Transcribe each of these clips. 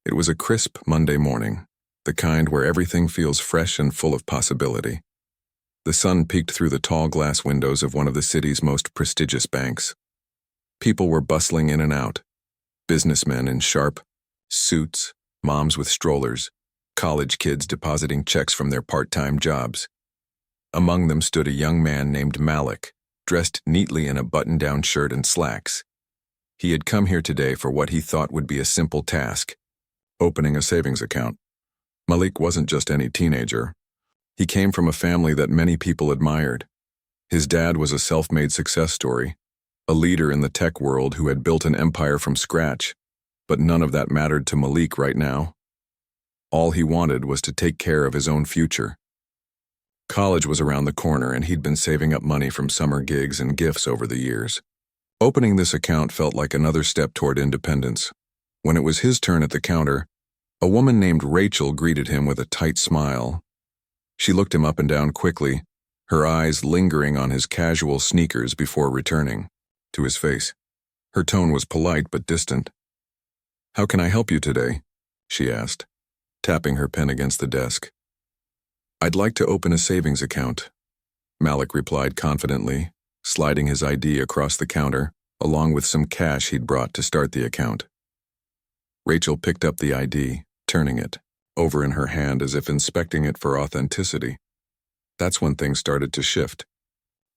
It was a crisp Monday morning, the kind where everything feels fresh and full of possibility. The sun peeked through the tall glass windows of one of the city's most prestigious banks. People were bustling in and out, businessmen in sharp suits, moms with strollers, college kids depositing checks from their part-time jobs. Among them stood a young man named Malik, dressed neatly in a button-down shirt and slacks. He had come here today for what he thought would be a simple task: opening a savings account. Malik wasn't just any teenager. He came from a family that many people admired. His dad was a self-made success story, a leader in the tech world who had built an empire from scratch, but none of that mattered to Malik right now. All he wanted was to take care of his own future. College was around the corner, and he'd been saving up money from summer gigs and gifts over the years. Opening this account felt like another step toward independence. When it was his turn at the counter, a woman named Rachel greeted him with a tight smile. She looked him up and down quickly, her eyes lingering on his casual sneakers before returning to his face. Her tone was polite but distant. "How can I help you today?" she asked, tapping her pen against the desk. "I'd like to open a savings account," Malik replied confidently, sliding his ID across the counter, along with some cash he'd brought to start the account. Rachel picked up the ID, turning it over in her hand as if inspecting it for authenticity. That's when things started to shift.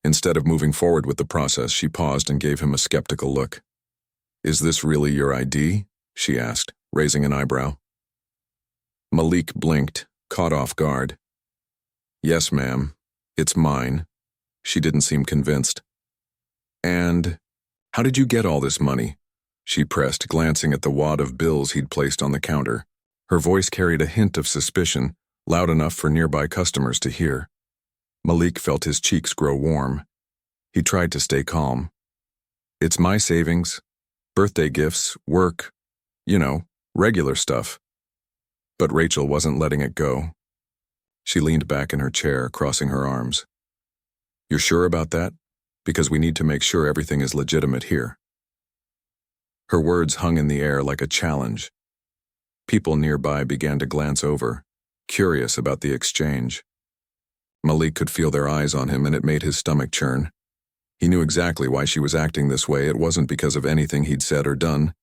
Instead of moving forward with the process, she paused and gave him a skeptical look. "Is this really your ID?" she asked, raising an eyebrow. Malik blinked, caught off guard. "Yes, ma'am. It's mine." She didn't seem convinced. "And how did you get all this money?" she pressed, glancing at the wad of bills he'd placed on the counter. Her voice carried a hint of suspicion, loud enough for nearby customers to hear. Malik felt his cheeks grow warm. He tried to stay calm. "It's my savings, birthday gifts, work, regular stuff." But Rachel wasn't letting it go. She leaned back in her chair, crossing her arms. "You're sure about that? Because we need to make sure everything is legitimate here." Her words hung in the air like a challenge. People nearby began to glance over, curious about the exchange. Malik could feel their eyes on him, and it made his stomach churn. He knew exactly why she was acting this way. It wasn't because of anything he'd said or done.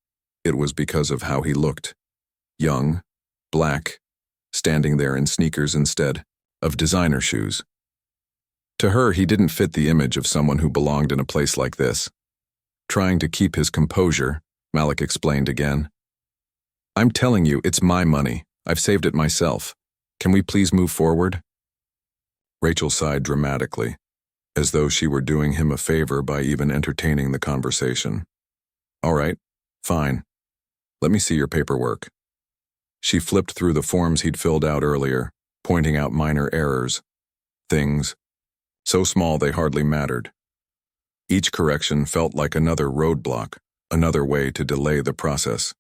It was because of how he looked. Young, black, standing there in sneakers instead of designer shoes. To her, he didn't fit the image of someone who belonged in a place like this. Trying to keep his composure, Malik explained again. "I'm telling you, it's my money. I've saved it myself. Can we please move forward?" Rachel sighed dramatically, as though she were doing him a favor by even entertaining the conversation. "All right, fine. Let me see your paperwork." She flipped through the forms he'd filled out earlier, pointing out minor errors. Things so small they hardly mattered. Each correction felt like another roadblock, another way to delay the process.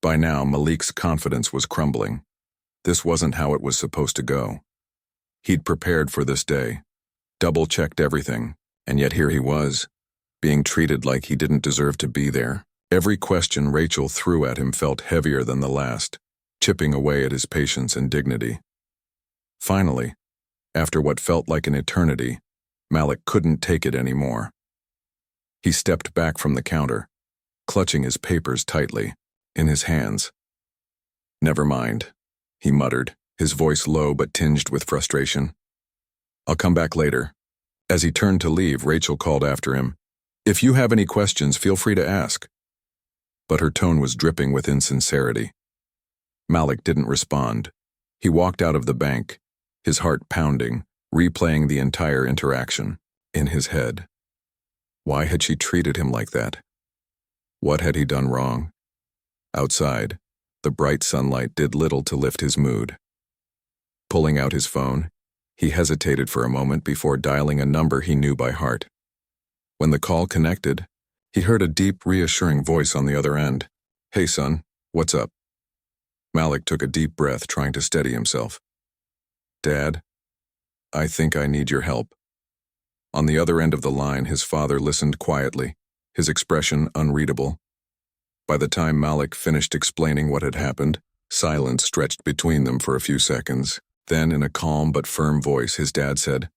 By now, Malik's confidence was crumbling. This wasn't how it was supposed to go. He'd prepared for this day, double-checked everything, and yet here he was, being treated like he didn't deserve to be there. Every question Rachel threw at him felt heavier than the last, chipping away at his patience and dignity. Finally, after what felt like an eternity, Malik couldn't take it anymore. He stepped back from the counter, clutching his papers tightly in his hands. "Never mind," he muttered, his voice low but tinged with frustration. "I'll come back later." As he turned to leave, Rachel called after him, "If you have any questions, feel free to ask." But her tone was dripping with insincerity. Malik didn't respond. He walked out of the bank, his heart pounding, replaying the entire interaction in his head. Why had she treated him like that? What had he done wrong? Outside, the bright sunlight did little to lift his mood. Pulling out his phone, he hesitated for a moment before dialing a number he knew by heart. When the call connected, he heard a deep, reassuring voice on the other end. "Hey, son, what's up?" Malik took a deep breath, trying to steady himself. "Dad, I think I need your help." On the other end of the line, his father listened quietly, his expression unreadable. By the time Malik finished explaining what had happened, silence stretched between them for a few seconds. Then, in a calm but firm voice, his dad said,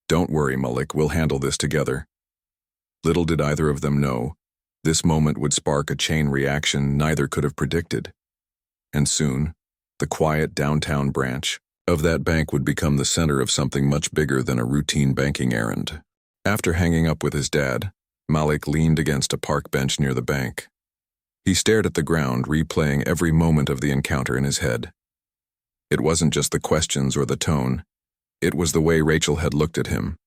"Don't worry, Malik, we'll handle this together." Little did either of them know, this moment would spark a chain reaction neither could have predicted. And soon, the quiet downtown branch of that bank would become the center of something much bigger than a routine banking errand. After hanging up with his dad, Malik leaned against a park bench near the bank. He stared at the ground, replaying every moment of the encounter in his head. It wasn't just the questions or the tone. It was the way Rachel had looked at him.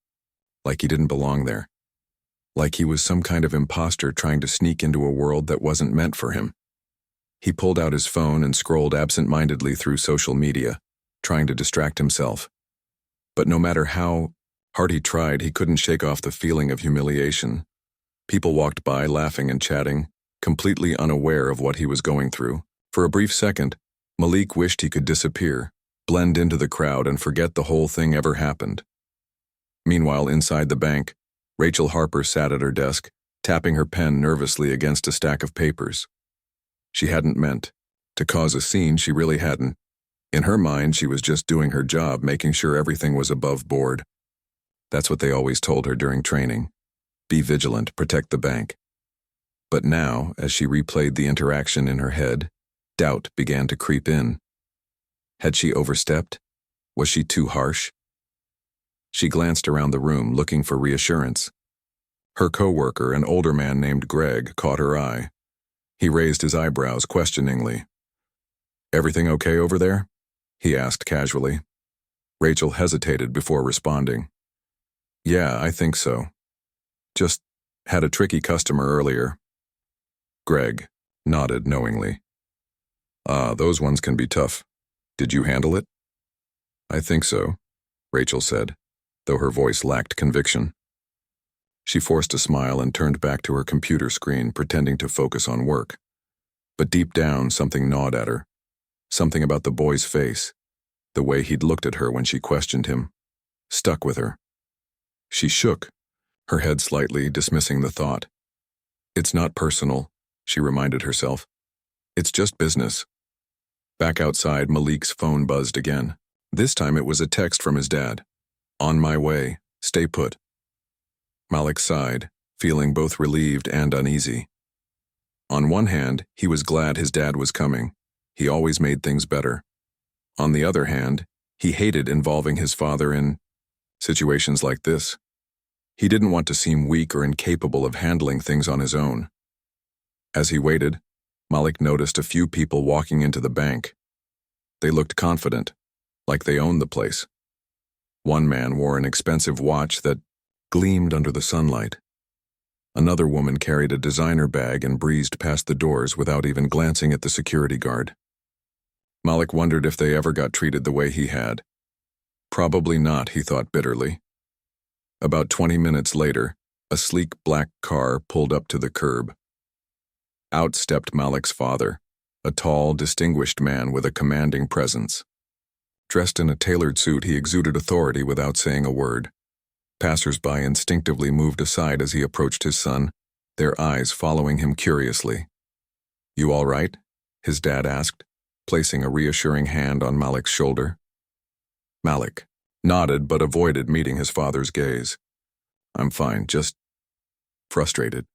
Like he didn't belong there. Like he was some kind of imposter trying to sneak into a world that wasn't meant for him. He pulled out his phone and scrolled absent-mindedly through social media, trying to distract himself. But no matter how hard he tried, he couldn't shake off the feeling of humiliation. People walked by, laughing and chatting, completely unaware of what he was going through. For a brief second, Malik wished he could disappear, blend into the crowd, and forget the whole thing ever happened. Meanwhile, inside the bank, Rachel Harper sat at her desk, tapping her pen nervously against a stack of papers. She hadn't meant to cause a scene, she really hadn't. In her mind, she was just doing her job, making sure everything was above board. That's what they always told her during training. Be vigilant, protect the bank. But now, as she replayed the interaction in her head, doubt began to creep in. Had she overstepped? Was she too harsh? She glanced around the room, looking for reassurance. Her co-worker, an older man named Greg, caught her eye. He raised his eyebrows questioningly. "Everything okay over there?" he asked casually. Rachel hesitated before responding. "Yeah, I think so. Just had a tricky customer earlier." Greg nodded knowingly. Those ones can be tough. Did you handle it?" "I think so," Rachel said, though her voice lacked conviction. She forced a smile and turned back to her computer screen, pretending to focus on work. But deep down, something gnawed at her. Something about the boy's face, the way he'd looked at her when she questioned him, stuck with her. She shook, her head slightly, dismissing the thought. "It's not personal," she reminded herself. "It's just business." Back outside, Malik's phone buzzed again. This time it was a text from his dad. "On my way. Stay put." Malik sighed, feeling both relieved and uneasy. On one hand, he was glad his dad was coming. He always made things better. On the other hand, he hated involving his father in situations like this. He didn't want to seem weak or incapable of handling things on his own. As he waited, Malik noticed a few people walking into the bank. They looked confident, like they owned the place. One man wore an expensive watch that gleamed under the sunlight. Another woman carried a designer bag and breezed past the doors without even glancing at the security guard. Malik wondered if they ever got treated the way he had. Probably not, he thought bitterly. About 20 minutes later, a sleek black car pulled up to the curb. Out stepped Malik's father, a tall, distinguished man with a commanding presence. Dressed in a tailored suit, he exuded authority without saying a word. Passers-by instinctively moved aside as he approached his son, their eyes following him curiously. "You all right?" his dad asked, placing a reassuring hand on Malik's shoulder. Malik nodded but avoided meeting his father's gaze. "I'm fine, just frustrated."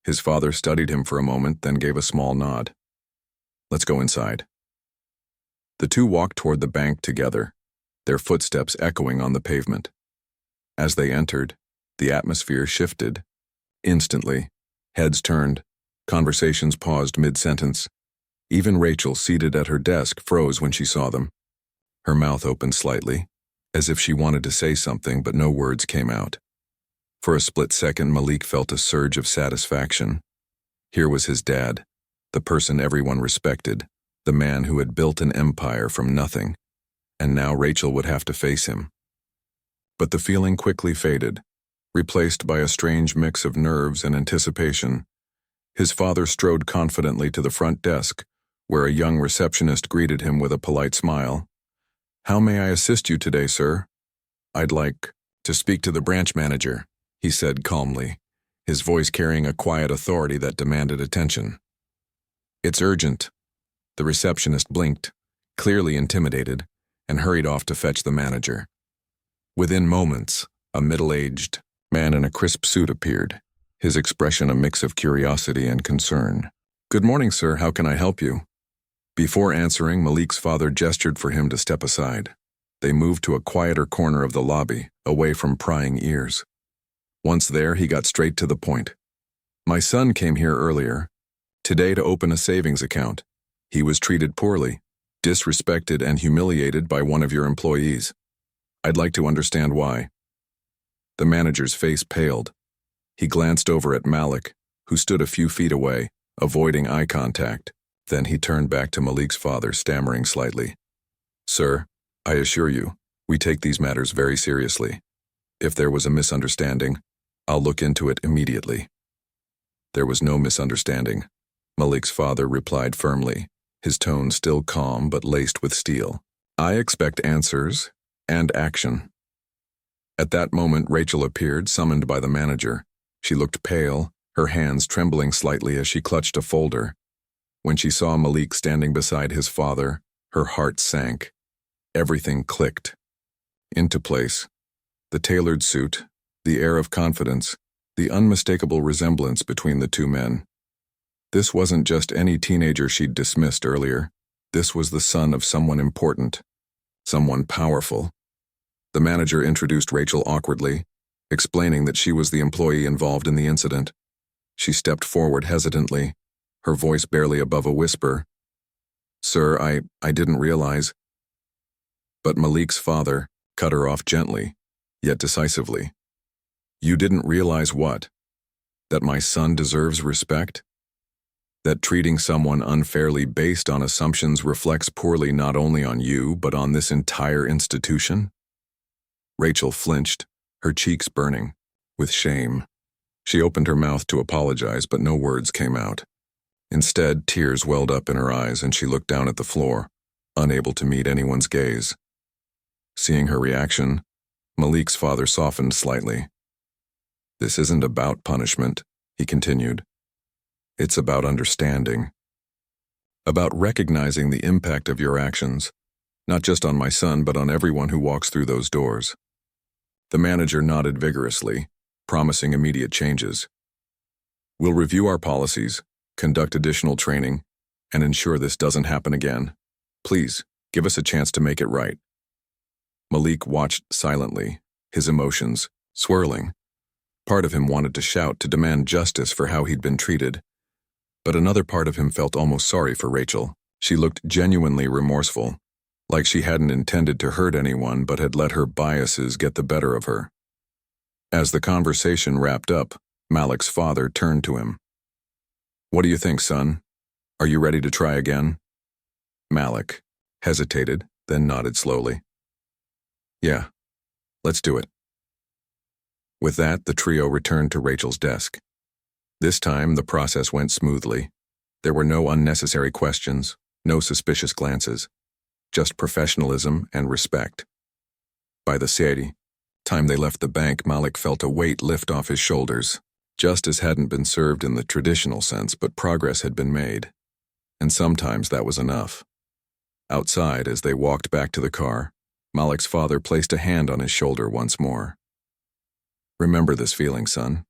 His father studied him for a moment, then gave a small nod. "Let's go inside." The two walked toward the bank together, their footsteps echoing on the pavement. As they entered, the atmosphere shifted. Instantly, heads turned, conversations paused mid-sentence. Even Rachel, seated at her desk, froze when she saw them. Her mouth opened slightly, as if she wanted to say something, but no words came out. For a split second, Malik felt a surge of satisfaction. Here was his dad, the person everyone respected, the man who had built an empire from nothing, and now Rachel would have to face him. But the feeling quickly faded, replaced by a strange mix of nerves and anticipation. His father strode confidently to the front desk, where a young receptionist greeted him with a polite smile. "How may I assist you today, sir?" "I'd like to speak to the branch manager," he said calmly, his voice carrying a quiet authority that demanded attention. It's urgent. The receptionist blinked, clearly intimidated, and hurried off to fetch the manager. Within moments, a middle-aged man in a crisp suit appeared, his expression a mix of curiosity and concern. "Good morning, sir. How can I help you?" Before answering, Malik's father gestured for him to step aside. They moved to a quieter corner of the lobby, away from prying ears. Once there, he got straight to the point. "My son came here earlier, today, to open a savings account. He was treated poorly, disrespected and humiliated by one of your employees. I'd like to understand why." The manager's face paled. He glanced over at Malik, who stood a few feet away, avoiding eye contact. Then he turned back to Malik's father, stammering slightly. "Sir, I assure you, we take these matters very seriously. If there was a misunderstanding, I'll look into it immediately." "There was no misunderstanding," Malik's father replied firmly, his tone still calm but laced with steel. "I expect answers and action." At that moment, Rachel appeared, summoned by the manager. She looked pale, her hands trembling slightly as she clutched a folder. When she saw Malik standing beside his father, her heart sank. Everything clicked into place. The tailored suit, the air of confidence, the unmistakable resemblance between the two men. This wasn't just any teenager she'd dismissed earlier. This was the son of someone important, someone powerful. The manager introduced Rachel awkwardly, explaining that she was the employee involved in the incident. She stepped forward hesitantly, her voice barely above a whisper. "Sir, I didn't realize." But Malik's father cut her off gently, yet decisively. "You didn't realize what? That my son deserves respect? That treating someone unfairly based on assumptions reflects poorly not only on you, but on this entire institution?" Rachel flinched, her cheeks burning with shame. She opened her mouth to apologize, but no words came out. Instead, tears welled up in her eyes and she looked down at the floor, unable to meet anyone's gaze. Seeing her reaction, Malik's father softened slightly. "This isn't about punishment," he continued. "It's about understanding. About recognizing the impact of your actions, not just on my son, but on everyone who walks through those doors." The manager nodded vigorously, promising immediate changes. "We'll review our policies, conduct additional training, and ensure this doesn't happen again. Please, give us a chance to make it right." Malik watched silently, his emotions swirling. Part of him wanted to shout to demand justice for how he'd been treated, but another part of him felt almost sorry for Rachel. She looked genuinely remorseful, like she hadn't intended to hurt anyone but had let her biases get the better of her. As the conversation wrapped up, Malik's father turned to him. "What do you think, son? Are you ready to try again?" Malik hesitated, then nodded slowly. "Yeah, let's do it." With that, the trio returned to Rachel's desk. This time, the process went smoothly. There were no unnecessary questions, no suspicious glances, just professionalism and respect. By the time they left the bank, Malik felt a weight lift off his shoulders. Justice hadn't been served in the traditional sense, but progress had been made. And sometimes that was enough. Outside, as they walked back to the car, Malik's father placed a hand on his shoulder once more. "Remember this feeling, son.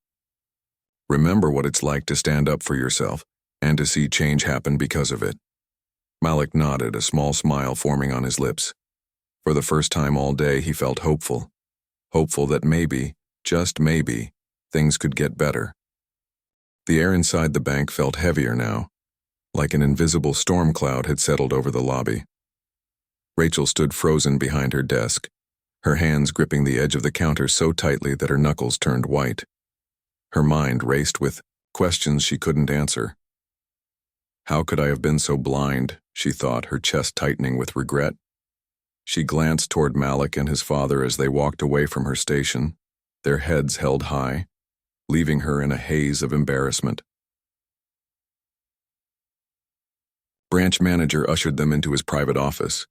Remember what it's like to stand up for yourself and to see change happen because of it." Malik nodded, a small smile forming on his lips. For the first time all day, he felt hopeful. Hopeful that maybe, just maybe, things could get better. The air inside the bank felt heavier now, like an invisible storm cloud had settled over the lobby. Rachel stood frozen behind her desk, her hands gripping the edge of the counter so tightly that her knuckles turned white. Her mind raced with questions she couldn't answer. How could I have been so blind, she thought, her chest tightening with regret. She glanced toward Malik and his father as they walked away from her station, their heads held high, leaving her in a haze of embarrassment. Branch manager ushered them into his private office,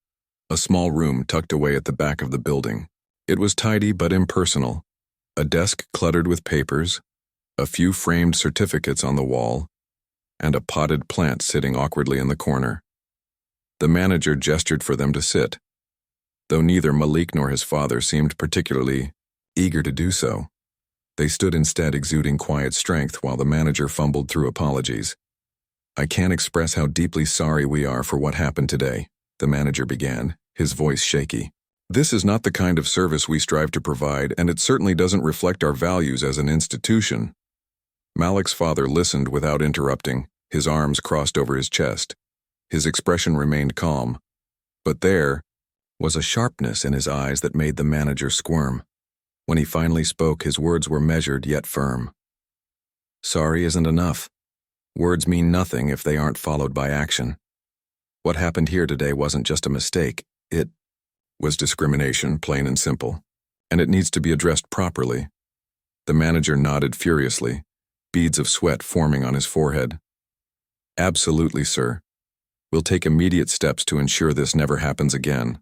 a small room tucked away at the back of the building. It was tidy but impersonal, a desk cluttered with papers, a few framed certificates on the wall, and a potted plant sitting awkwardly in the corner. The manager gestured for them to sit, though neither Malik nor his father seemed particularly eager to do so. They stood instead, exuding quiet strength while the manager fumbled through apologies. "I can't express how deeply sorry we are for what happened today," the manager began, his voice shaky. "This is not the kind of service we strive to provide, and it certainly doesn't reflect our values as an institution." Malik's father listened without interrupting, his arms crossed over his chest. His expression remained calm, but there was a sharpness in his eyes that made the manager squirm. When he finally spoke, his words were measured yet firm. "Sorry isn't enough. Words mean nothing if they aren't followed by action. What happened here today wasn't just a mistake, it was discrimination, plain and simple, and it needs to be addressed properly." The manager nodded furiously, beads of sweat forming on his forehead. "Absolutely, sir. We'll take immediate steps to ensure this never happens again.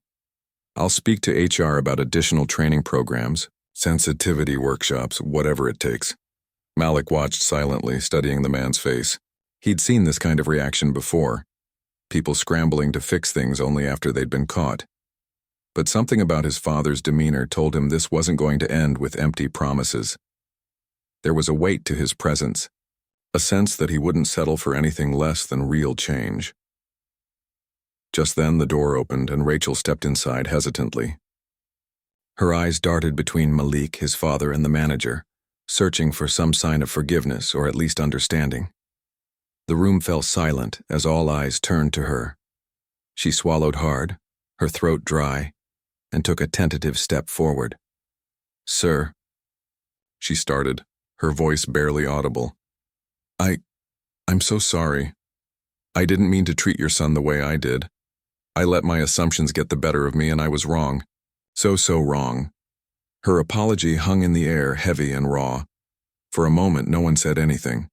I'll speak to HR about additional training programs, sensitivity workshops, whatever it takes." Malik watched silently, studying the man's face. He'd seen this kind of reaction before, people scrambling to fix things only after they'd been caught. But something about his father's demeanor told him this wasn't going to end with empty promises. There was a weight to his presence, a sense that he wouldn't settle for anything less than real change. Just then the door opened and Rachel stepped inside hesitantly. Her eyes darted between Malik, his father, and the manager, searching for some sign of forgiveness or at least understanding. The room fell silent as all eyes turned to her. She swallowed hard, her throat dry, and took a tentative step forward. "Sir," she started, her voice barely audible. I'm so sorry. I didn't mean to treat your son the way I did. I let my assumptions get the better of me and I was wrong. So wrong." Her apology hung in the air, heavy and raw. For a moment, no one said anything.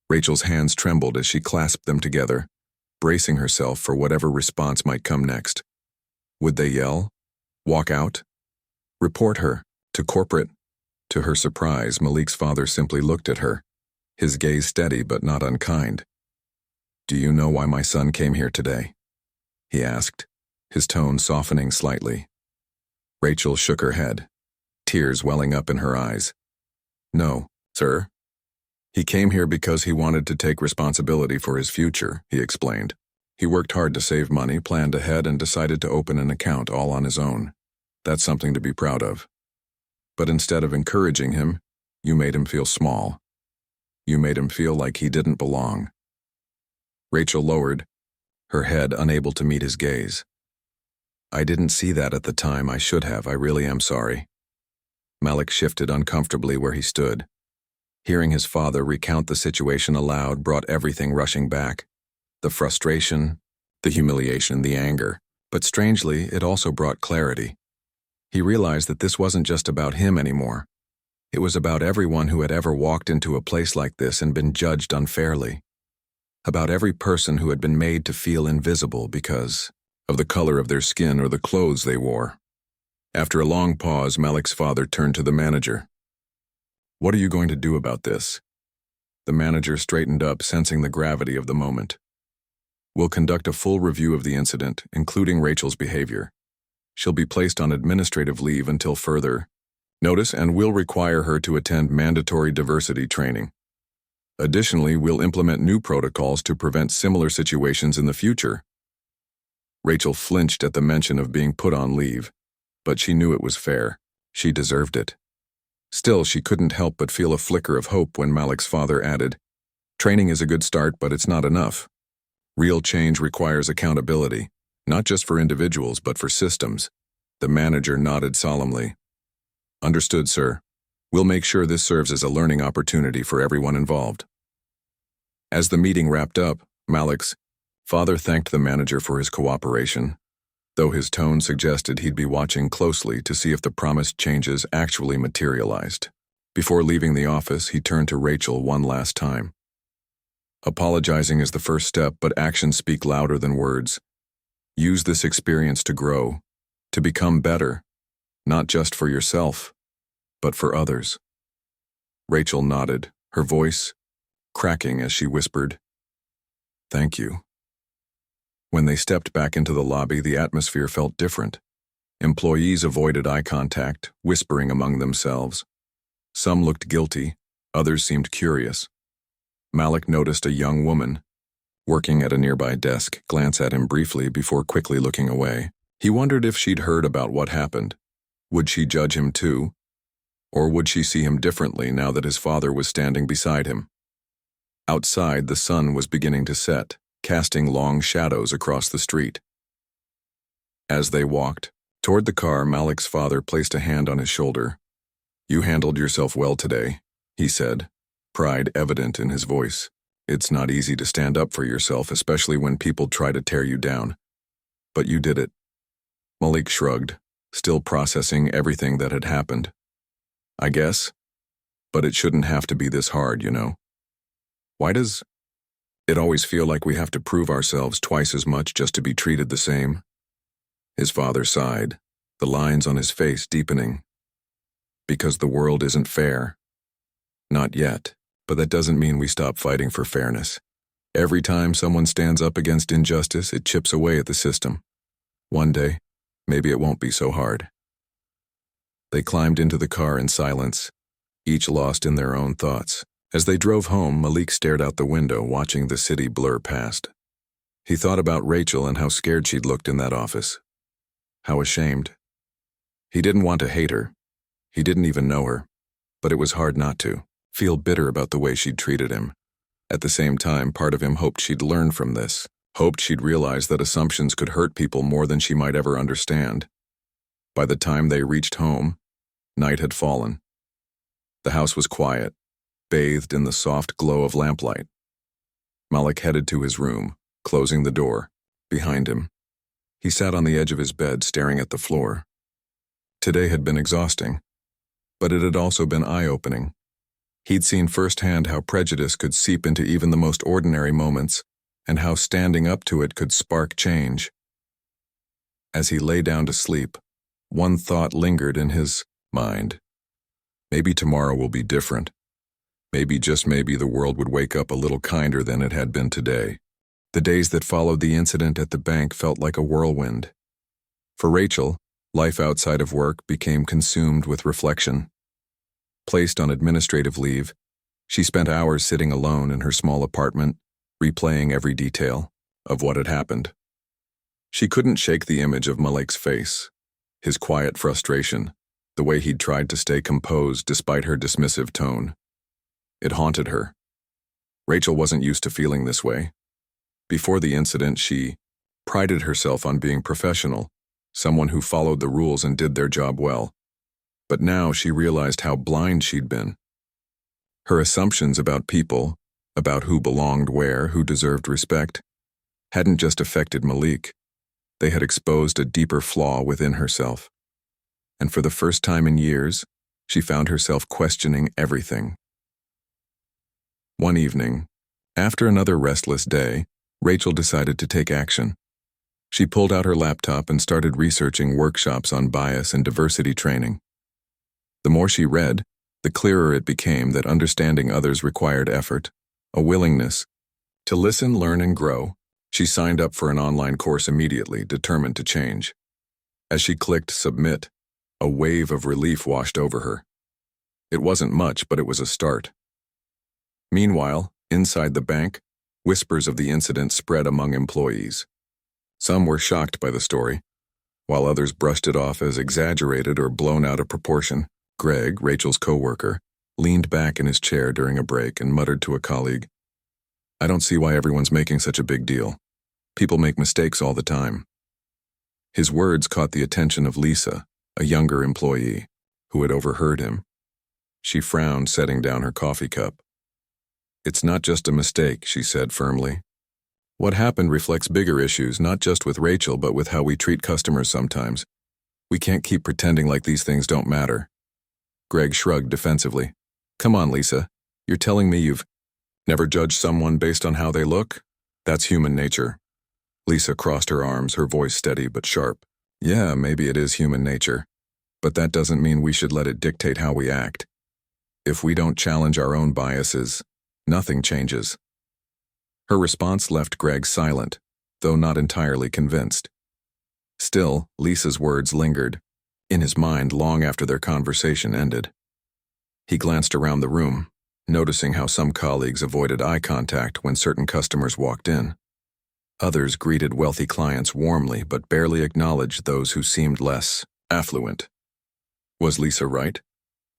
Rachel's hands trembled as she clasped them together, bracing herself for whatever response might come next. Would they yell? Walk out? Report her? To corporate? To her surprise, Malik's father simply looked at her, his gaze steady but not unkind. "Do you know why my son came here today?" he asked, his tone softening slightly. Rachel shook her head, tears welling up in her eyes. "No, sir. He came here because he wanted to take responsibility for his future," he explained. "He worked hard to save money, planned ahead, and decided to open an account all on his own. That's something to be proud of. But instead of encouraging him, you made him feel small. You made him feel like he didn't belong." Rachel lowered, her head unable to meet his gaze. "I didn't see that at the time. I should have. I really am sorry." Malik shifted uncomfortably where he stood. Hearing his father recount the situation aloud brought everything rushing back. The frustration, the humiliation, the anger. But strangely, it also brought clarity. He realized that this wasn't just about him anymore. It was about everyone who had ever walked into a place like this and been judged unfairly. About every person who had been made to feel invisible because of the color of their skin or the clothes they wore. After a long pause, Malik's father turned to the manager. "What are you going to do about this?" The manager straightened up, sensing the gravity of the moment. "We'll conduct a full review of the incident, including Rachel's behavior. She'll be placed on administrative leave until further notice, and we'll require her to attend mandatory diversity training. Additionally, we'll implement new protocols to prevent similar situations in the future." Rachel flinched at the mention of being put on leave, but she knew it was fair. She deserved it. Still, she couldn't help but feel a flicker of hope when Malik's father added, "Training is a good start, but it's not enough. Real change requires accountability, not just for individuals, but for systems." The manager nodded solemnly. "Understood, sir. We'll make sure this serves as a learning opportunity for everyone involved." As the meeting wrapped up, Malik's father thanked the manager for his cooperation, though his tone suggested he'd be watching closely to see if the promised changes actually materialized. Before leaving the office, he turned to Rachel one last time. "Apologizing is the first step, but actions speak louder than words. Use this experience to grow, to become better, not just for yourself, but for others." Rachel nodded, her voice cracking as she whispered, Thank you." When they stepped back into the lobby, the atmosphere felt different. Employees avoided eye contact, whispering among themselves. Some looked guilty, others seemed curious. Malik noticed a young woman, working at a nearby desk, glance at him briefly before quickly looking away. He wondered if she'd heard about what happened. Would she judge him too? Or would she see him differently now that his father was standing beside him? Outside, the sun was beginning to set, casting long shadows across the street. As they walked toward the car, Malik's father placed a hand on his shoulder. "You handled yourself well today," he said, pride evident in his voice. "It's not easy to stand up for yourself, especially when people try to tear you down. But you did it." Malik shrugged, still processing everything that had happened. "I guess. But it shouldn't have to be this hard, you know. Why does it always feel like we have to prove ourselves twice as much just to be treated the same?" His father sighed, the lines on his face deepening. "Because the world isn't fair. Not yet, but that doesn't mean we stop fighting for fairness. Every time someone stands up against injustice, it chips away at the system. One day, maybe it won't be so hard." They climbed into the car in silence, each lost in their own thoughts. As they drove home, Malik stared out the window, watching the city blur past. He thought about Rachel and how scared she'd looked in that office. How ashamed. He didn't want to hate her. He didn't even know her. But it was hard not to feel bitter about the way she'd treated him. At the same time, part of him hoped she'd learn from this, hoped she'd realize that assumptions could hurt people more than she might ever understand. By the time they reached home, night had fallen. The house was quiet, bathed in the soft glow of lamplight. Malik headed to his room, closing the door behind him. He sat on the edge of his bed, staring at the floor. Today had been exhausting, but it had also been eye-opening. He'd seen firsthand how prejudice could seep into even the most ordinary moments, and how standing up to it could spark change. As he lay down to sleep, one thought lingered in his mind. Maybe tomorrow will be different. Maybe, just maybe, the world would wake up a little kinder than it had been today. The days that followed the incident at the bank felt like a whirlwind. For Rachel, life outside of work became consumed with reflection. Placed on administrative leave, she spent hours sitting alone in her small apartment, replaying every detail of what had happened. She couldn't shake the image of Malik's face, his quiet frustration, the way he'd tried to stay composed despite her dismissive tone. It haunted her. Rachel wasn't used to feeling this way. Before the incident, she prided herself on being professional, someone who followed the rules and did their job well. But now she realized how blind she'd been. Her assumptions about people, about who belonged where, who deserved respect, hadn't just affected Malik. They had exposed a deeper flaw within herself. And for the first time in years, she found herself questioning everything. One evening, after another restless day, Rachel decided to take action. She pulled out her laptop and started researching workshops on bias and diversity training. The more she read, the clearer it became that understanding others required effort, a willingness to listen, learn, and grow. She signed up for an online course immediately, determined to change. As she clicked submit, a wave of relief washed over her. It wasn't much, but it was a start. Meanwhile, inside the bank, whispers of the incident spread among employees. Some were shocked by the story, while others brushed it off as exaggerated or blown out of proportion. Greg, Rachel's coworker, leaned back in his chair during a break and muttered to a colleague, "I don't see why everyone's making such a big deal. People make mistakes all the time." His words caught the attention of Lisa, a younger employee, who had overheard him. She frowned, setting down her coffee cup. "It's not just a mistake," she said firmly. "What happened reflects bigger issues, not just with Rachel, but with how we treat customers sometimes. We can't keep pretending like these things don't matter." Greg shrugged defensively. "Come on, Lisa. You're telling me you've never judged someone based on how they look? That's human nature." Lisa crossed her arms, her voice steady but sharp. "Yeah, maybe it is human nature, but that doesn't mean we should let it dictate how we act. If we don't challenge our own biases, nothing changes." Her response left Greg silent, though not entirely convinced. Still, Lisa's words lingered in his mind long after their conversation ended. He glanced around the room, noticing how some colleagues avoided eye contact when certain customers walked in. Others greeted wealthy clients warmly but barely acknowledged those who seemed less affluent. Was Lisa right?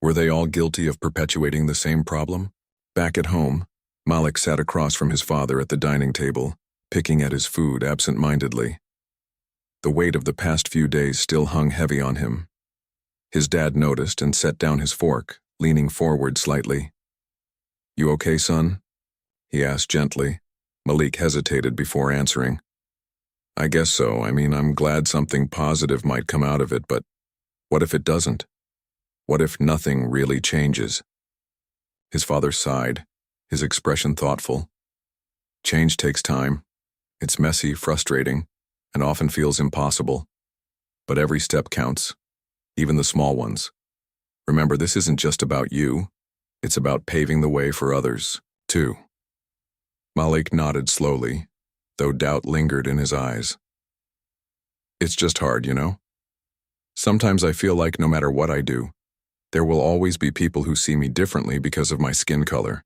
Were they all guilty of perpetuating the same problem? Back at home, Malik sat across from his father at the dining table, picking at his food absent-mindedly. The weight of the past few days still hung heavy on him. His dad noticed and set down his fork, leaning forward slightly. "You okay, son?" he asked gently. Malik hesitated before answering. "I guess so. I'm glad something positive might come out of it, but what if it doesn't? What if nothing really changes?" His father sighed, his expression thoughtful. "Change takes time. It's messy, frustrating, and often feels impossible. But every step counts, even the small ones. Remember, this isn't just about you. It's about paving the way for others, too." Malik nodded slowly, though doubt lingered in his eyes. "It's just hard, you know? Sometimes I feel like no matter what I do, there will always be people who see me differently because of my skin color.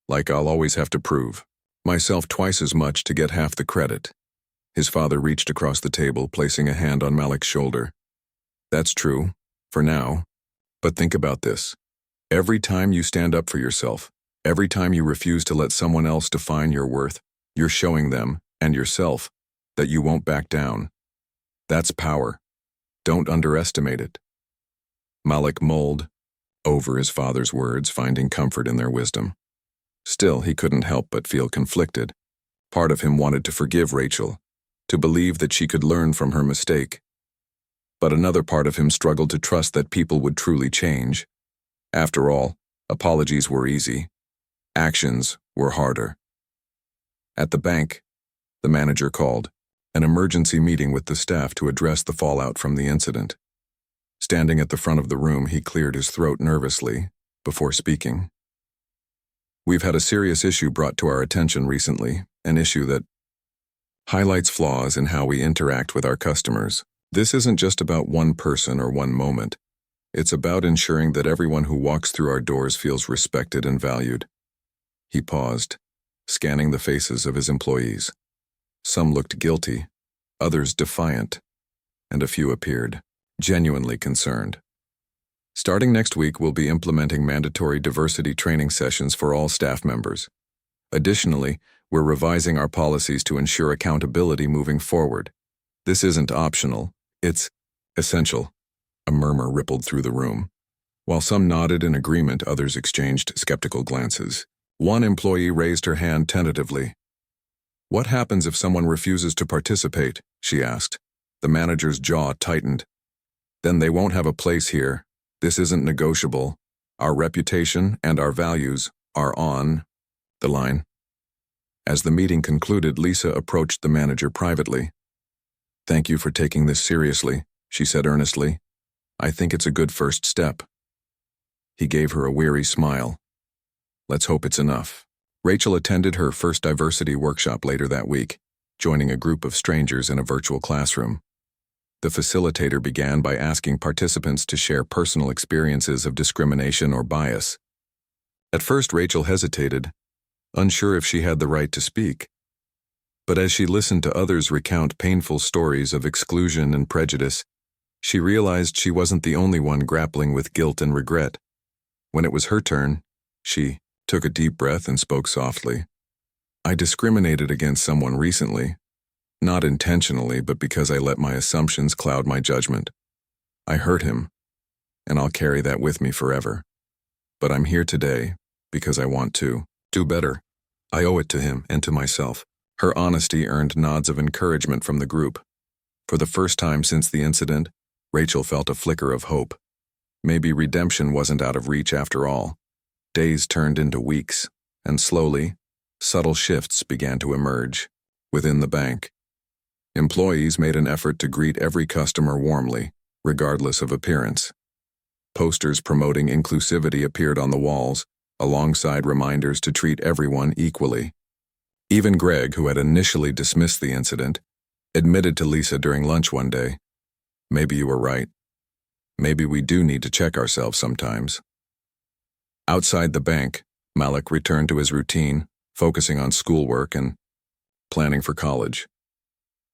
Like I'll always have to prove myself twice as much to get half the credit." His father reached across the table, placing a hand on Malik's shoulder. "That's true, for now. But think about this. Every time you stand up for yourself, every time you refuse to let someone else define your worth, you're showing them, and yourself, that you won't back down. That's power. Don't underestimate it." Malik mulled over his father's words, finding comfort in their wisdom. Still, he couldn't help but feel conflicted. Part of him wanted to forgive Rachel, to believe that she could learn from her mistake. But another part of him struggled to trust that people would truly change. After all, apologies were easy. Actions were harder. At the bank, the manager called an emergency meeting with the staff to address the fallout from the incident. Standing at the front of the room, he cleared his throat nervously before speaking. "We've had a serious issue brought to our attention recently, an issue that highlights flaws in how we interact with our customers. This isn't just about one person or one moment. It's about ensuring that everyone who walks through our doors feels respected and valued." He paused, scanning the faces of his employees. Some looked guilty, others defiant, and a few appeared genuinely concerned. "Starting next week, we'll be implementing mandatory diversity training sessions for all staff members. Additionally, we're revising our policies to ensure accountability moving forward. This isn't optional, it's essential." A murmur rippled through the room. While some nodded in agreement, others exchanged skeptical glances. One employee raised her hand tentatively. "What happens if someone refuses to participate?" she asked. The manager's jaw tightened. "Then they won't have a place here. This isn't negotiable. Our reputation and our values are on the line." As the meeting concluded, Lisa approached the manager privately. "Thank you for taking this seriously," she said earnestly. "I think it's a good first step." He gave her a weary smile. "Let's hope it's enough." Rachel attended her first diversity workshop later that week, joining a group of strangers in a virtual classroom. The facilitator began by asking participants to share personal experiences of discrimination or bias. At first, Rachel hesitated, unsure if she had the right to speak. But as she listened to others recount painful stories of exclusion and prejudice, she realized she wasn't the only one grappling with guilt and regret. When it was her turn, she took a deep breath and spoke softly. "I discriminated against someone recently. Not intentionally, but because I let my assumptions cloud my judgment. I hurt him, and I'll carry that with me forever. But I'm here today because I want to do better. I owe it to him and to myself." Her honesty earned nods of encouragement from the group. For the first time since the incident, Rachel felt a flicker of hope. Maybe redemption wasn't out of reach after all. Days turned into weeks, and slowly, subtle shifts began to emerge within the bank. Employees made an effort to greet every customer warmly, regardless of appearance. Posters promoting inclusivity appeared on the walls, alongside reminders to treat everyone equally. Even Greg, who had initially dismissed the incident, admitted to Lisa during lunch one day, "Maybe you were right. Maybe we do need to check ourselves sometimes." Outside the bank, Malik returned to his routine, focusing on schoolwork and planning for college.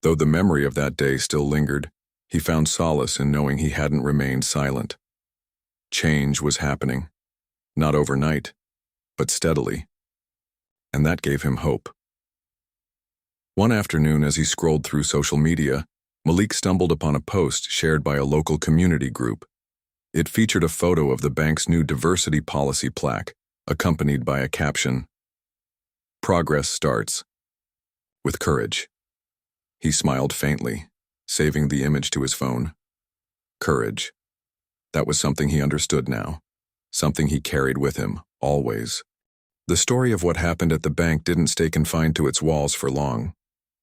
Though the memory of that day still lingered, he found solace in knowing he hadn't remained silent. Change was happening, not overnight, but steadily, and that gave him hope. One afternoon, as he scrolled through social media, Malik stumbled upon a post shared by a local community group. It featured a photo of the bank's new diversity policy plaque, accompanied by a caption, "Progress starts with courage." He smiled faintly, saving the image to his phone. Courage. That was something he understood now, something he carried with him, always. The story of what happened at the bank didn't stay confined to its walls for long.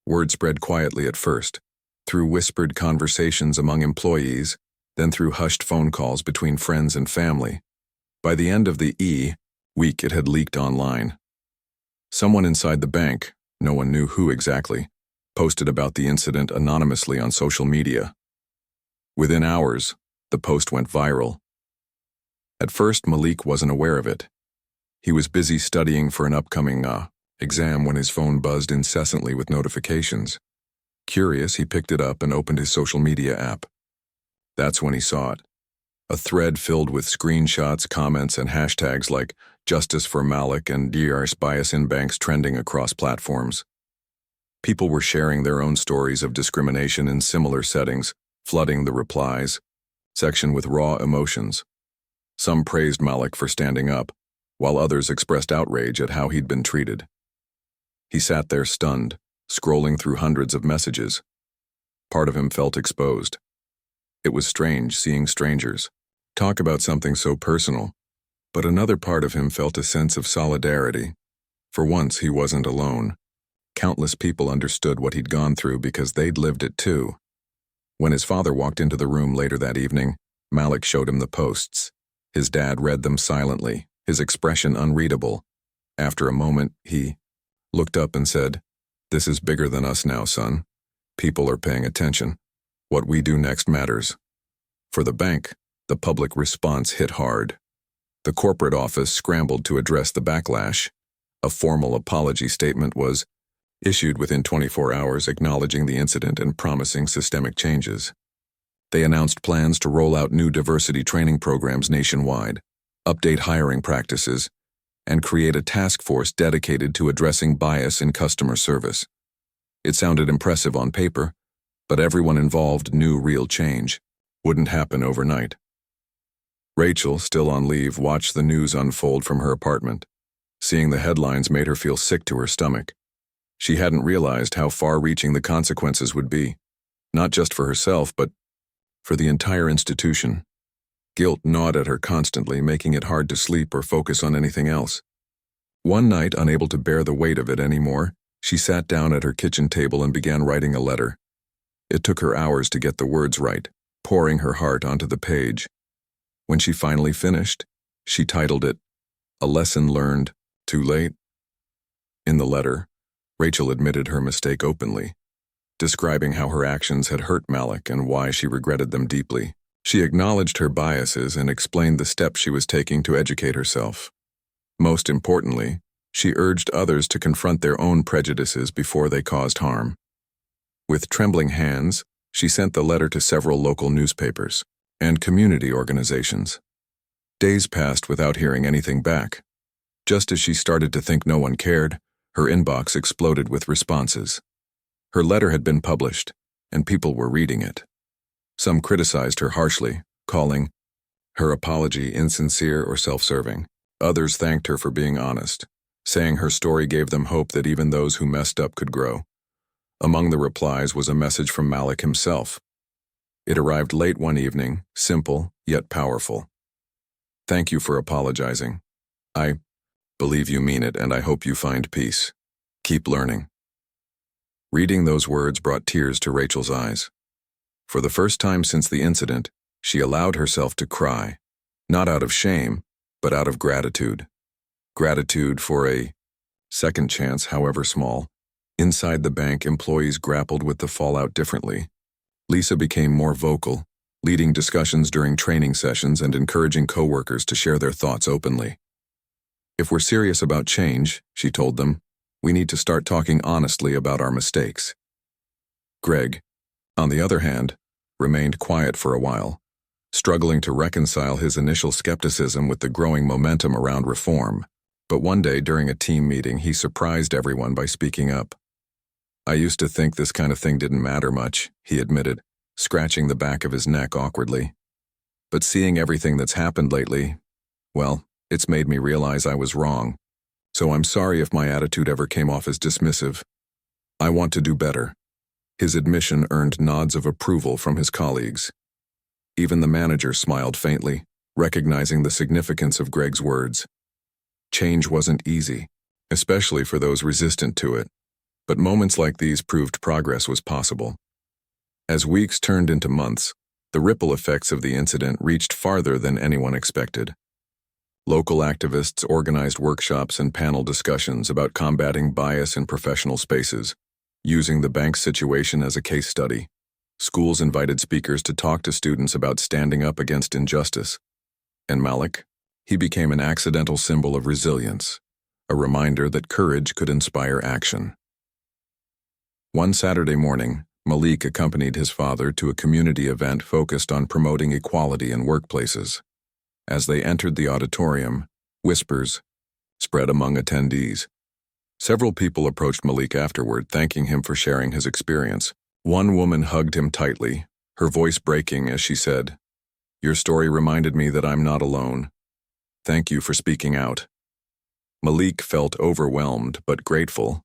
Word spread quietly at first, through whispered conversations among employees, then through hushed phone calls between friends and family. By the end of the week, it had leaked online. Someone inside the bank, no one knew who exactly, posted about the incident anonymously on social media. Within hours, the post went viral. At first, Malik wasn't aware of it. He was busy studying for an upcoming exam when his phone buzzed incessantly with notifications. Curious, he picked it up and opened his social media app. That's when he saw it. A thread filled with screenshots, comments, and hashtags like "Justice for Malik" and "DRS Bias in Banks" trending across platforms. People were sharing their own stories of discrimination in similar settings, flooding the replies section with raw emotions. Some praised Malik for standing up, while others expressed outrage at how he'd been treated. He sat there stunned, scrolling through hundreds of messages. Part of him felt exposed. It was strange seeing strangers talk about something so personal, but another part of him felt a sense of solidarity. For once, he wasn't alone. Countless people understood what he'd gone through because they'd lived it too. When his father walked into the room later that evening, Malik showed him the posts. His dad read them silently, his expression unreadable. After a moment, he looked up and said, "This is bigger than us now, son. People are paying attention. What we do next matters." For the bank, the public response hit hard. The corporate office scrambled to address the backlash. A formal apology statement was issued within 24 hours acknowledging the incident and promising systemic changes. They announced plans to roll out new diversity training programs nationwide, update hiring practices, and create a task force dedicated to addressing bias in customer service. It sounded impressive on paper, but everyone involved knew real change wouldn't happen overnight. Rachel, still on leave, watched the news unfold from her apartment. Seeing the headlines made her feel sick to her stomach. She hadn't realized how far-reaching the consequences would be, not just for herself, but for the entire institution. Guilt gnawed at her constantly, making it hard to sleep or focus on anything else. One night, unable to bear the weight of it anymore, she sat down at her kitchen table and began writing a letter. It took her hours to get the words right, pouring her heart onto the page. When she finally finished, she titled it, "A Lesson Learned, Too Late." In the letter, Rachel admitted her mistake openly, describing how her actions had hurt Malik and why she regretted them deeply. She acknowledged her biases and explained the steps she was taking to educate herself. Most importantly, she urged others to confront their own prejudices before they caused harm. With trembling hands, she sent the letter to several local newspapers and community organizations. Days passed without hearing anything back. Just as she started to think no one cared, her inbox exploded with responses. Her letter had been published, and people were reading it. Some criticized her harshly, calling her apology insincere or self-serving. Others thanked her for being honest, saying her story gave them hope that even those who messed up could grow. Among the replies was a message from Malik himself. It arrived late one evening, simple yet powerful. "Thank you for apologizing. I believe you mean it, and I hope you find peace. Keep learning." Reading those words brought tears to Rachel's eyes. For the first time since the incident, she allowed herself to cry, not out of shame, but out of gratitude. Gratitude for a second chance, however small. Inside the bank, employees grappled with the fallout differently. Lisa became more vocal, leading discussions during training sessions and encouraging coworkers to share their thoughts openly. "If we're serious about change," she told them, "we need to start talking honestly about our mistakes." Greg, on the other hand, remained quiet for a while, struggling to reconcile his initial skepticism with the growing momentum around reform. But one day during a team meeting, he surprised everyone by speaking up. "I used to think this kind of thing didn't matter much," he admitted, scratching the back of his neck awkwardly. "But seeing everything that's happened lately, well, it's made me realize I was wrong. So I'm sorry if my attitude ever came off as dismissive. I want to do better." His admission earned nods of approval from his colleagues. Even the manager smiled faintly, recognizing the significance of Greg's words. Change wasn't easy, especially for those resistant to it, but moments like these proved progress was possible. As weeks turned into months, the ripple effects of the incident reached farther than anyone expected. Local activists organized workshops and panel discussions about combating bias in professional spaces, using the bank's situation as a case study. Schools invited speakers to talk to students about standing up against injustice. And Malik? He became an accidental symbol of resilience, a reminder that courage could inspire action. One Saturday morning, Malik accompanied his father to a community event focused on promoting equality in workplaces. As they entered the auditorium, whispers spread among attendees. Several people approached Malik afterward, thanking him for sharing his experience. One woman hugged him tightly, her voice breaking as she said, "Your story reminded me that I'm not alone. Thank you for speaking out." Malik felt overwhelmed but grateful.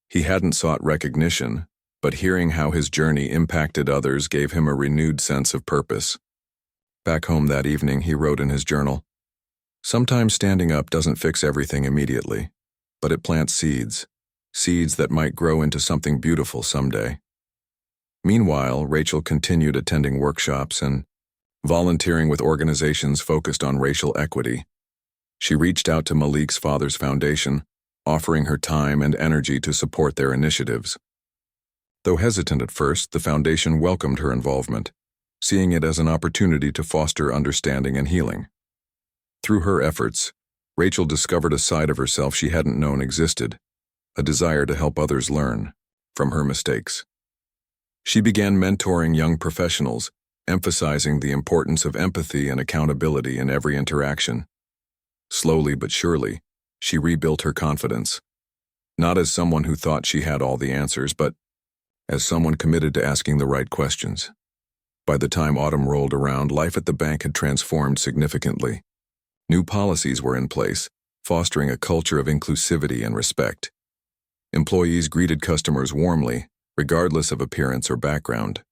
He hadn't sought recognition, but hearing how his journey impacted others gave him a renewed sense of purpose. Back home that evening, he wrote in his journal, "Sometimes standing up doesn't fix everything immediately, but it plants seeds that might grow into something beautiful someday." Meanwhile, Rachel continued attending workshops and volunteering with organizations focused on racial equity. She reached out to Malik's father's foundation, offering her time and energy to support their initiatives. Though hesitant at first, the foundation welcomed her involvement, seeing it as an opportunity to foster understanding and healing. Through her efforts, Rachel discovered a side of herself she hadn't known existed, a desire to help others learn from her mistakes. She began mentoring young professionals, emphasizing the importance of empathy and accountability in every interaction. Slowly but surely, she rebuilt her confidence, not as someone who thought she had all the answers, but as someone committed to asking the right questions. By the time autumn rolled around, life at the bank had transformed significantly. New policies were in place, fostering a culture of inclusivity and respect. Employees greeted customers warmly, regardless of appearance or background.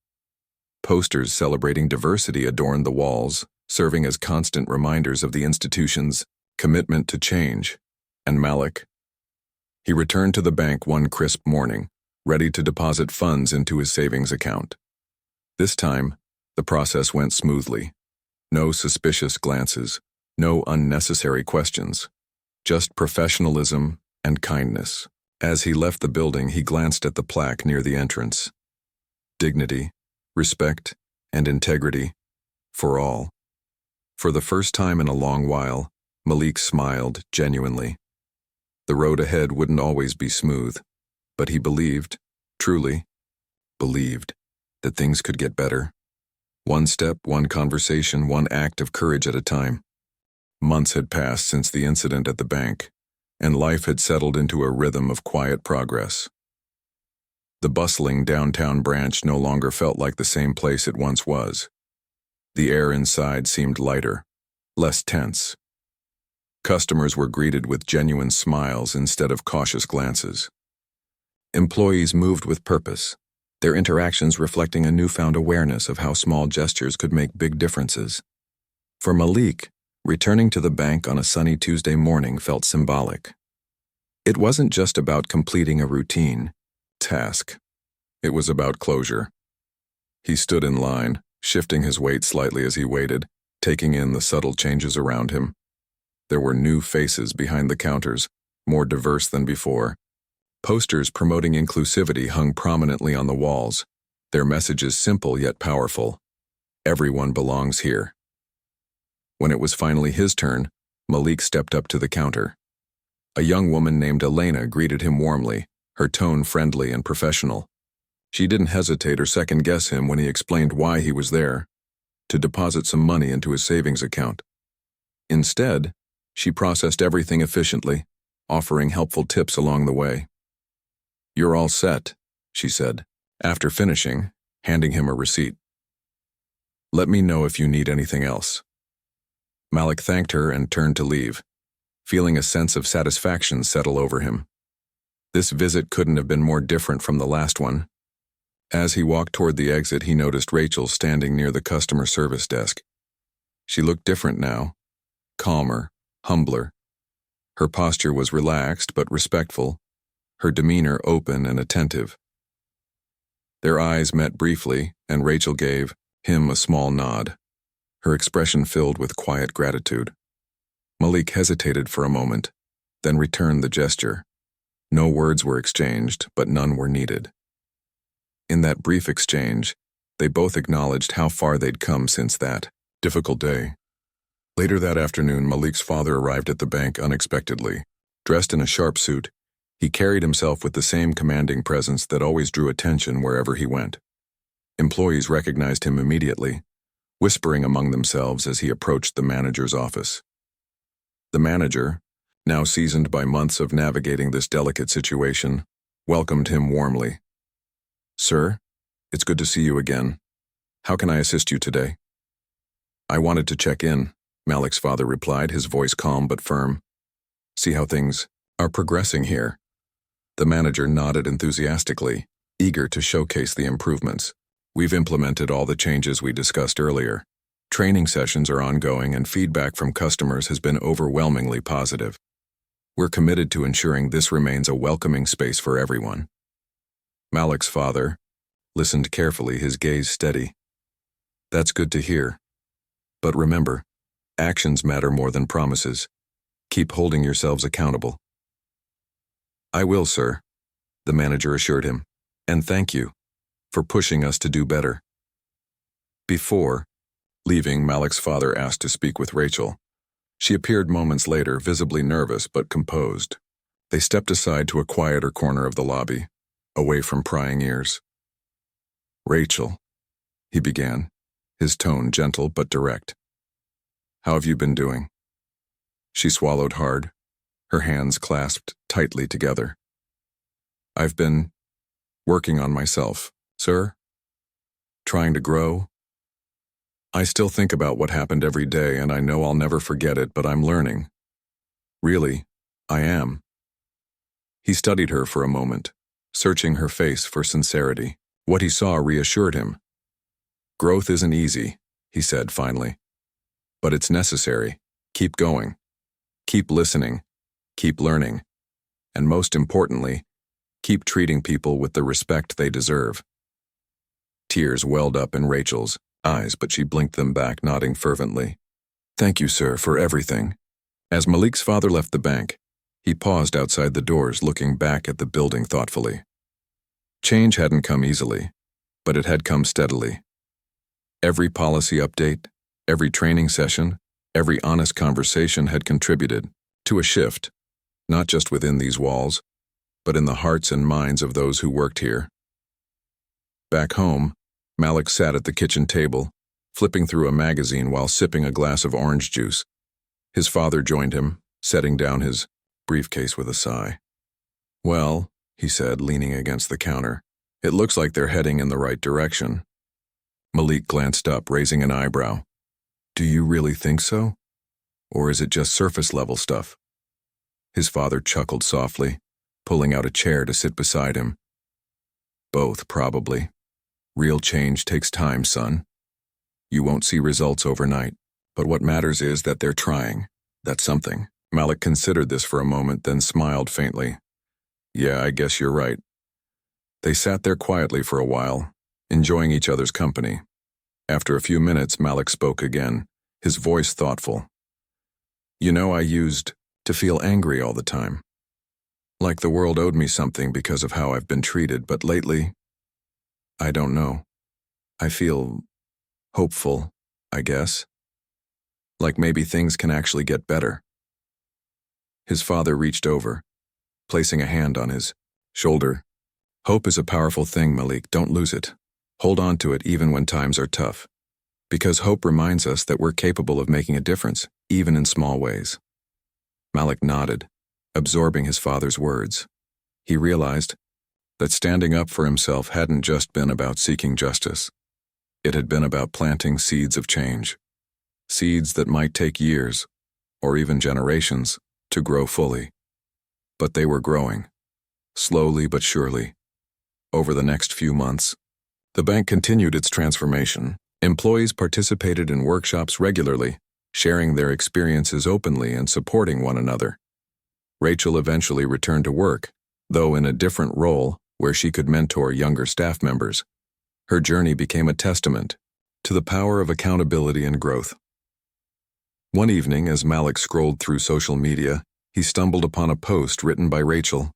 Posters celebrating diversity adorned the walls, serving as constant reminders of the institution's commitment to change. And Malik? He returned to the bank one crisp morning, ready to deposit funds into his savings account. This time, the process went smoothly. No suspicious glances, no unnecessary questions, just professionalism and kindness. As he left the building, he glanced at the plaque near the entrance. Dignity, respect, and integrity for all. For the first time in a long while, Malik smiled genuinely. The road ahead wouldn't always be smooth, but he believed, truly believed, that things could get better. One step, one conversation, one act of courage at a time. Months had passed since the incident at the bank, and life had settled into a rhythm of quiet progress. The bustling downtown branch no longer felt like the same place it once was. The air inside seemed lighter, less tense. Customers were greeted with genuine smiles instead of cautious glances. Employees moved with purpose, their interactions reflecting a newfound awareness of how small gestures could make big differences. For Malik, returning to the bank on a sunny Tuesday morning felt symbolic. It wasn't just about completing a routine task. It was about closure. He stood in line, shifting his weight slightly as he waited, taking in the subtle changes around him. There were new faces behind the counters, more diverse than before. Posters promoting inclusivity hung prominently on the walls, their messages simple yet powerful. Everyone belongs here. When it was finally his turn, Malik stepped up to the counter. A young woman named Elena greeted him warmly, her tone friendly and professional. She didn't hesitate or second-guess him when he explained why he was there, to deposit some money into his savings account. Instead, she processed everything efficiently, offering helpful tips along the way. "You're all set," she said, after finishing, handing him a receipt. "Let me know if you need anything else." Malik thanked her and turned to leave, feeling a sense of satisfaction settle over him. This visit couldn't have been more different from the last one. As he walked toward the exit, he noticed Rachel standing near the customer service desk. She looked different now, calmer, humbler. Her posture was relaxed but respectful, her demeanor open and attentive. Their eyes met briefly, and Rachel gave him a small nod, her expression filled with quiet gratitude. Malik hesitated for a moment, then returned the gesture. No words were exchanged, but none were needed. In that brief exchange, they both acknowledged how far they'd come since that difficult day. Later that afternoon, Malik's father arrived at the bank unexpectedly. Dressed in a sharp suit, he carried himself with the same commanding presence that always drew attention wherever he went. Employees recognized him immediately, whispering among themselves as he approached the manager's office. The manager, now seasoned by months of navigating this delicate situation, welcomed him warmly. "Sir, it's good to see you again. How can I assist you today?" "I wanted to check in," Malik's father replied, his voice calm but firm. "See how things are progressing here." The manager nodded enthusiastically, eager to showcase the improvements. "We've implemented all the changes we discussed earlier. Training sessions are ongoing and feedback from customers has been overwhelmingly positive. We're committed to ensuring this remains a welcoming space for everyone." Malik's father listened carefully, his gaze steady. "That's good to hear. But remember, actions matter more than promises. Keep holding yourselves accountable." "I will, sir," the manager assured him. "And thank you for pushing us to do better." Before leaving, Malik's father asked to speak with Rachel. She appeared moments later, visibly nervous but composed. They stepped aside to a quieter corner of the lobby, away from prying ears. "Rachel," he began, his tone gentle but direct. "How have you been doing?" She swallowed hard, her hands clasped tightly together. "I've been working on myself, sir. Trying to grow. I still think about what happened every day, and I know I'll never forget it, but I'm learning. Really, I am." He studied her for a moment, searching her face for sincerity. What he saw reassured him. "Growth isn't easy," he said finally. "But it's necessary. Keep going. Keep listening. Keep learning. And most importantly, keep treating people with the respect they deserve." Tears welled up in Rachel's eyes, but she blinked them back, nodding fervently. "Thank you, sir, for everything." As Malik's father left the bank, he paused outside the doors, looking back at the building thoughtfully. Change hadn't come easily, but it had come steadily. Every policy update, every training session, every honest conversation had contributed to a shift, not just within these walls, but in the hearts and minds of those who worked here. Back home, Malik sat at the kitchen table, flipping through a magazine while sipping a glass of orange juice. His father joined him, setting down his briefcase with a sigh. "Well," he said, leaning against the counter, "it looks like they're heading in the right direction." Malik glanced up, raising an eyebrow. "Do you really think so? Or is it just surface-level stuff?" His father chuckled softly, pulling out a chair to sit beside him. "Both, probably. Real change takes time, son. You won't see results overnight, but what matters is that they're trying. That's something." Malik considered this for a moment, then smiled faintly. "Yeah, I guess you're right." They sat there quietly for a while, enjoying each other's company. After a few minutes, Malik spoke again, his voice thoughtful. "You know, I used to feel angry all the time. Like the world owed me something because of how I've been treated, but lately, I don't know. I feel hopeful, I guess. Like maybe things can actually get better. His father reached over, placing a hand on his shoulder. Hope is a powerful thing, Malik. Don't lose it. Hold on to it even when times are tough. Because hope reminds us that we're capable of making a difference, even in small ways. Malik nodded, absorbing his father's words. He realized that standing up for himself hadn't just been about seeking justice. It had been about planting seeds of change. Seeds that might take years, or even generations, to grow fully. But they were growing, slowly but surely. Over the next few months, the bank continued its transformation. Employees participated in workshops regularly, sharing their experiences openly and supporting one another. Rachel eventually returned to work, though in a different role where she could mentor younger staff members. Her journey became a testament to the power of accountability and growth. One evening, as Malik scrolled through social media, he stumbled upon a post written by Rachel.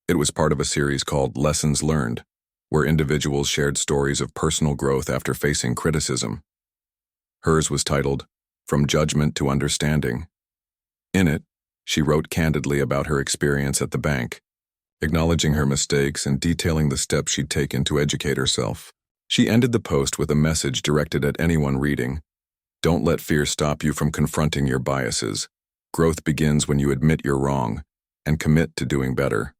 It was part of a series called Lessons Learned, where individuals shared stories of personal growth after facing criticism. Hers was titled, From Judgment to Understanding. In it, she wrote candidly about her experience at the bank, acknowledging her mistakes and detailing the steps she'd taken to educate herself. She ended the post with a message directed at anyone reading. Don't let fear stop you from confronting your biases. Growth begins when you admit you're wrong and commit to doing better.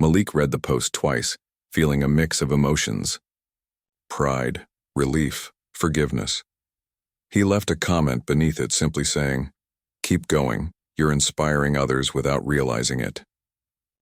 Malik read the post twice, feeling a mix of emotions: pride, relief, forgiveness. He left a comment beneath it simply saying, "Keep going, you're inspiring others without realizing it."